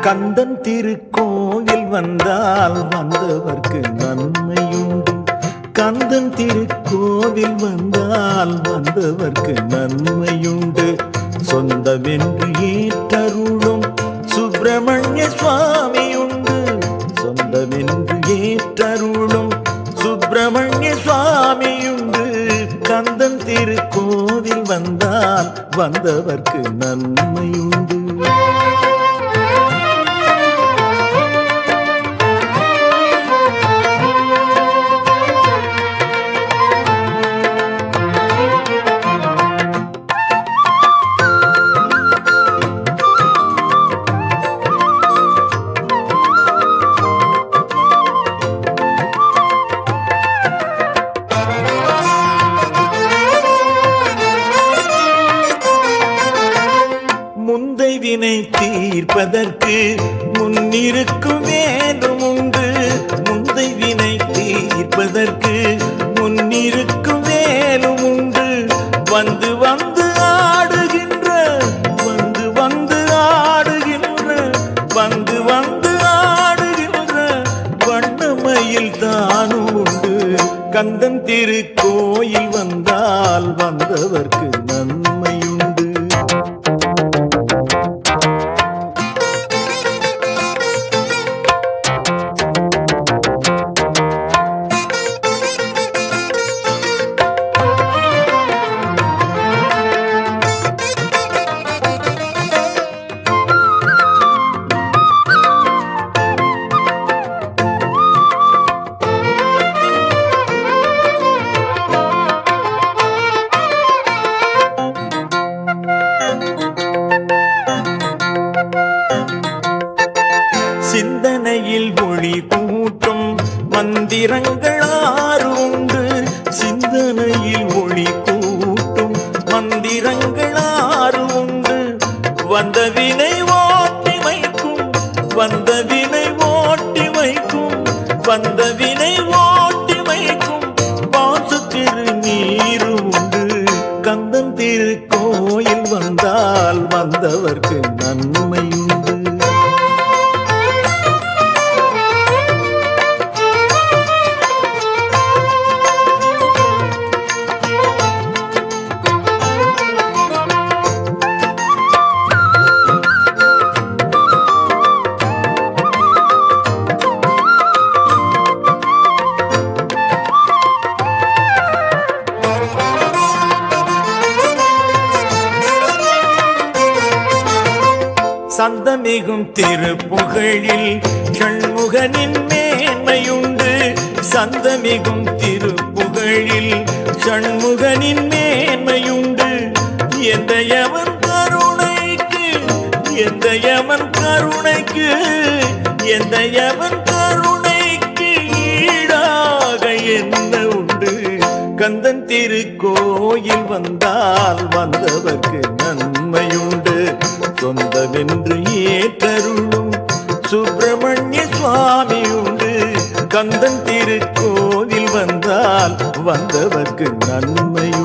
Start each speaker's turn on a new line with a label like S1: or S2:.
S1: கந்தன் திருக்கோயில் வந்தால் வந்தவர்க்கு நன்மையுண்டு. கந்தன் திருக்கோவில் வந்தால் வந்தவர்க்கு நன்மையுண்டு. சொந்தமென்று ஏற்றருளும் சுப்பிரமணிய சுவாமியுண்டு. சொந்தமென்று ஏற்றருளும் சுப்பிரமணிய சுவாமியுண்டு. கந்தன் திருக்கோவில் வந்தால் வந்தவர்க்கு நன்மையுண்டு. முந்தை வினை தீர்ப்பதற்கு முன்னிருக்கும் வேலும் உண்டு. முந்தை வினை தீர்ப்பதற்கு முன்னிருக்கும் வேலும் உண்டு. வந்து வந்து ஆடுகின்ற வந்து வந்து ஆடுகின்ற வந்து வந்து ஆடுகின்ற வண்ணமயில் தானும் உண்டு. கந்தன் திருக்கோயில் வந்தால் வந்தவர்க்கு நன்மையுண்டு. சிந்தனையில் ஒளி கூட்டும் மந்திரங்கள் 6 உண்டு. சிந்தனையில் ஒளி கூட்டும் மந்திரங்கள் 6 உண்டு. வந்த வினை ஓட்டி வைக்கும் வந்த வினை ஓட்டி வைக்கும் வந்த வினை ஓட்டி வைக்கும் பாசு திருநீர் உண்டு. கந்தன் திருக்கோயில் வந்தால் வந்தவர்க்கு நன்மையுண்டு. சந்தமிகும் திருப்புகழில் சண்முகனின் மேன்மையுண்டு. சந்தமிகும் திருப்புகழில் சண்முகனின் மேன்மையுண்டு. எந்தையவன் கருணைக்கு எந்தையவன் கருணைக்கு எந்தையவன் கருணைக்கு ஈடாக என்ன உண்டு. கந்தன் திருக்கோயில் வந்தால் வந்தவர்க்கு நன்மையுண்டு. சொந்தமென்று ஏற்றருளும் சுப்பிரமணிய சுவாமியுண்டு. கந்தன் திருக்கோவில் வந்தால் வந்தவர்க்கு நன்மையுண்டு.